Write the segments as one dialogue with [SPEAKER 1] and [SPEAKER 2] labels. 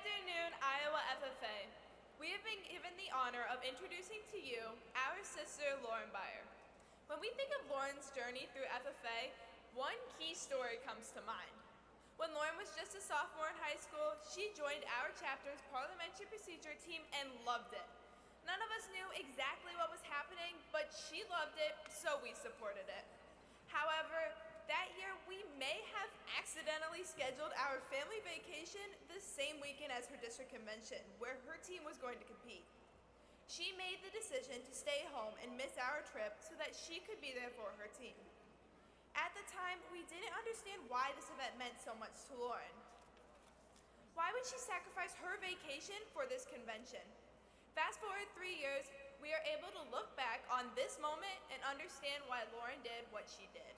[SPEAKER 1] afternoon, Iowa FFA. We have been given the honor of introducing to you our sister, Lauren Byer. When we think of Lauren's journey through FFA, one key story comes to mind. When Lauren was just a sophomore in high school, she joined our chapter's parliamentary procedure team and loved it. None of us knew exactly what was happening, but she loved it, so we supported it. However, that year we may have accidentally scheduled our family vacation the same weekend as her district convention, where her team was going to compete. She made the decision to stay home and miss our trip so that she could be there for her team. At the time, we didn't understand why this event meant so much to Lauren. Why would she sacrifice her vacation for this convention? Fast forward 3 years, we are able to look back on this moment and understand why Lauren did what she did.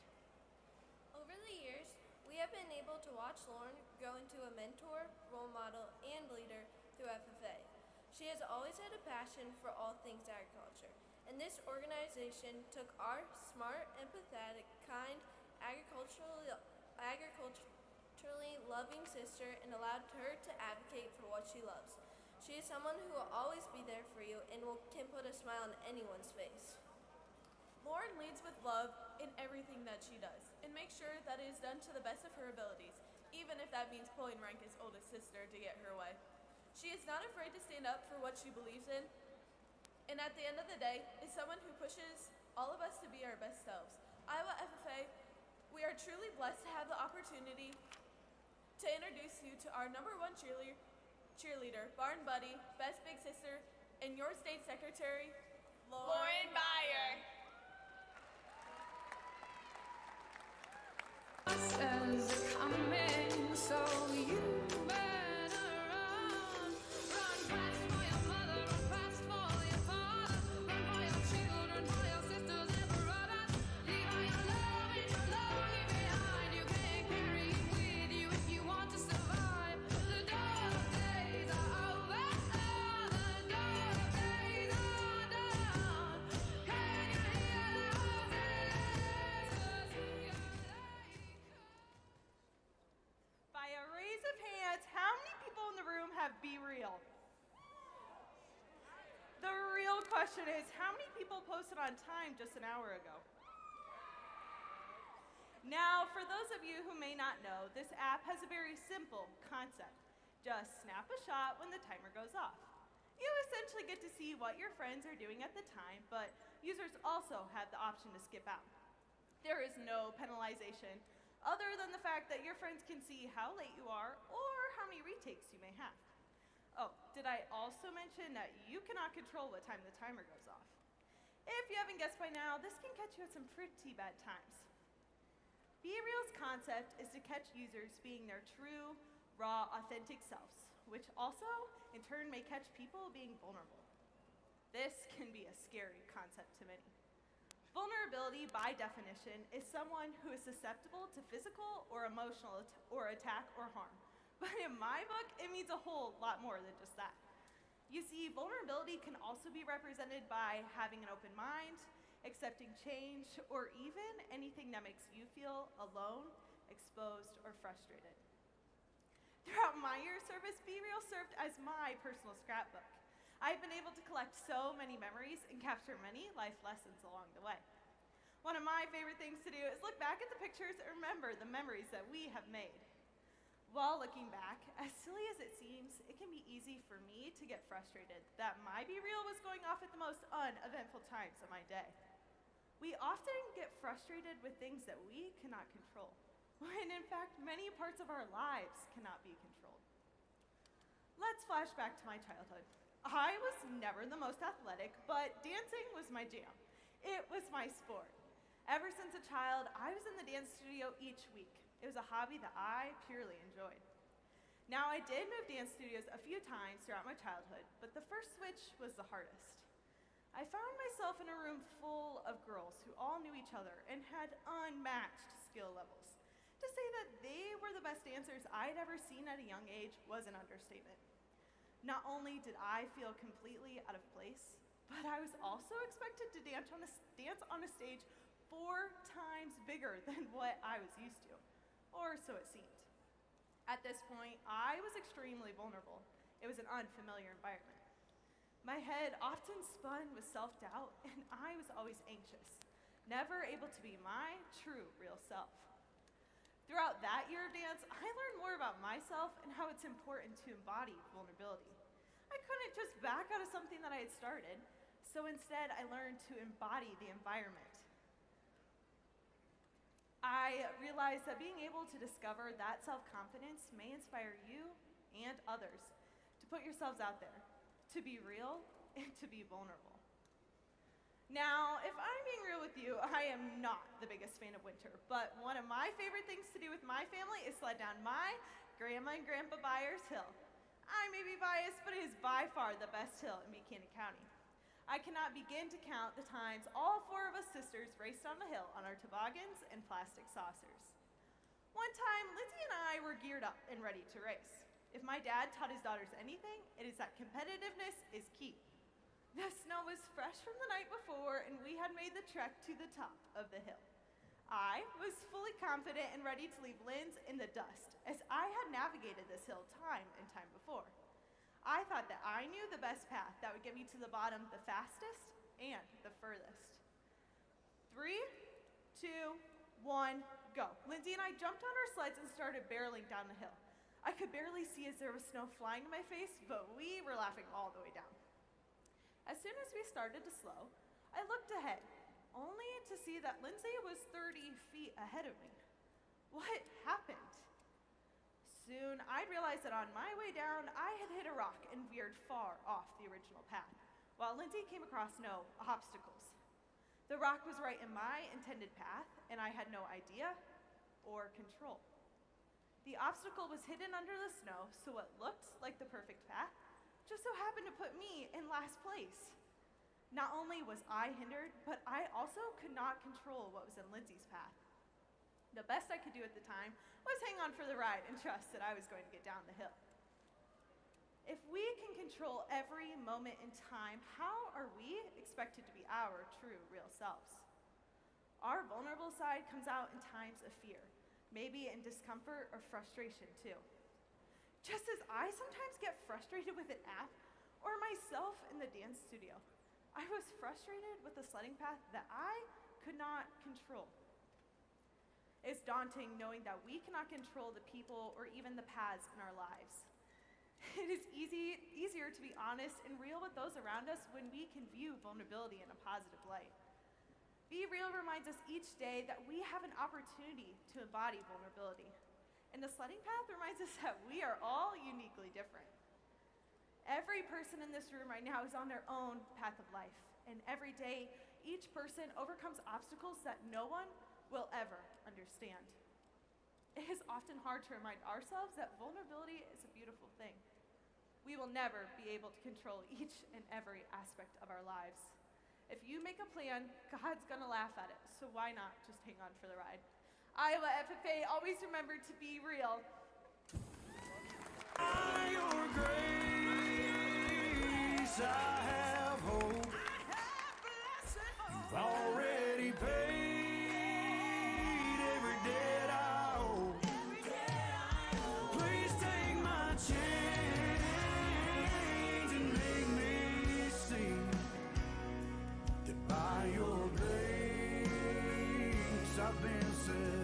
[SPEAKER 2] Over the years, we have been able to watch Lauren grow into a mentor, role model, and leader through FFA. She has always had a passion for all things agriculture, and this organization took our smart, empathetic, kind, agriculturally loving sister and allowed her to advocate for what she loves. She is someone who will always be there for you and can put a smile on anyone's face.
[SPEAKER 3] Lauren leads with love in everything that she does and makes sure that it is done to the best of her abilities, even if that means pulling rank as oldest sister to get her way. She is not afraid to stand up for what she believes in, and at the end of the day, is someone who pushes all of us to be our best selves. Iowa FFA, we are truly blessed to have the opportunity to introduce you to our #1 cheerleader, barn buddy, best big sister, and your state secretary,
[SPEAKER 1] Lauren Byer.
[SPEAKER 4] As coming, so you better run. Run fast for your mother, run fast for your father, run for your children, for your sisters and brothers. Leave all your love lonely behind. You can't carry it with you if you want to survive. The dark days are over, the dark days are done. Can you hear the voices?
[SPEAKER 5] By a raise of hands, how many people in the room have Be Real? The real question is, how many people posted on time just an hour ago? Now, for those of you who may not know, this app has a very simple concept. Just snap a shot when the timer goes off. You essentially get to see what your friends are doing at the time, but users also have the option to skip out. There is no penalization, other than the fact that your friends can see how late you are or how many retakes you may have. Oh, did I also mention that you cannot control what time the timer goes off? If you haven't guessed by now, this can catch you at some pretty bad times. Be Real's concept is to catch users being their true, raw, authentic selves, which also, in turn, may catch people being vulnerable. This can be a scary concept to many. Vulnerability, by definition, is someone who is susceptible to physical or emotional attack or harm. But in my book, it means a whole lot more than just that. You see, vulnerability can also be represented by having an open mind, accepting change, or even anything that makes you feel alone, exposed, or frustrated. Throughout my year of service, Be Real served as my personal scrapbook. I've been able to collect so many memories and capture many life lessons along the way. One of my favorite things to do is look back at the pictures and remember the memories that we have made. While looking back, as silly as it seems, it can be easy for me to get frustrated that my Be Real was going off at the most uneventful times of my day. We often get frustrated with things that we cannot control, when in fact many parts of our lives cannot be controlled. Let's flash back to my childhood. I was never the most athletic, but dancing was my jam. It was my sport. Ever since a child, I was in the dance studio each week. It was a hobby that I purely enjoyed. Now, I did move dance studios a few times throughout my childhood, but the first switch was the hardest. I found myself in a room full of girls who all knew each other and had unmatched skill levels. To say that they were the best dancers I'd ever seen at a young age was an understatement. Not only did I feel completely out of place, but I was also expected to dance on a stage 4 times bigger than what I was used to, or so it seemed. At this point, I was extremely vulnerable. It was an unfamiliar environment. My head often spun with self-doubt, and I was always anxious, never able to be my true, real self. Throughout that year of dance, I learned more about myself and how it's important to embody vulnerability. I couldn't just back out of something that I had started, so instead I learned to embody the environment. I realized that being able to discover that self-confidence may inspire you and others to put yourselves out there, to be real, and to be vulnerable. Now, if I'm being real with you, I am not the biggest fan of winter, but one of my favorite things to do with my family is sled down my grandma and grandpa Byer's hill. I may be biased, but it is by far the best hill in Buchanan County. I cannot begin to count the times all 4 of us sisters raced on the hill on our toboggans and plastic saucers. One time, Lindsay and I were geared up and ready to race. If my dad taught his daughters anything, it is that competitiveness is key. The snow was fresh from the night before, and we had made the trek to the top of the hill. I was fully confident and ready to leave Linz in the dust, as I had navigated this hill time and time before. I thought that I knew the best path that would get me to the bottom the fastest and the furthest. 3, 2, 1, go. Lindsay and I jumped on our sleds and started barreling down the hill. I could barely see as there was snow flying in my face, but we were laughing all the way down. As soon as we started to slow, I looked ahead, only to see that Lindsay was 30 feet ahead of me. What happened? Soon, I realized that on my way down, I had hit a rock and veered far off the original path, while Lindsay came across no obstacles. The rock was right in my intended path, and I had no idea or control. The obstacle was hidden under the snow, so what looked like the perfect path just so happened to put me in last place. Not only was I hindered, but I also could not control what was in Lindsay's path. The best I could do at the time was hang on for the ride and trust that I was going to get down the hill. If we can control every moment in time, how are we expected to be our true, real selves? Our vulnerable side comes out in times of fear, maybe in discomfort or frustration too. Just as I sometimes get frustrated with an app or myself in the dance studio, I was frustrated with the sledding path that I could not control. It's daunting knowing that we cannot control the people or even the paths in our lives. It is easier to be honest and real with those around us when we can view vulnerability in a positive light. Be Real reminds us each day that we have an opportunity to embody vulnerability. And the sledding path reminds us that we are all uniquely different. Every person in this room right now is on their own path of life. And every day, each person overcomes obstacles that no one will ever understand. It is often hard to remind ourselves that vulnerability is a beautiful thing. We will never be able to control each and every aspect of our lives. If you make a plan, God's gonna laugh at it, so why not just hang on for the ride? Iowa FFA, always remember to be real.
[SPEAKER 6] By your grace, I have hope. You've already paid every debt I owe. Please take my chains and make me see that by your grace I've been set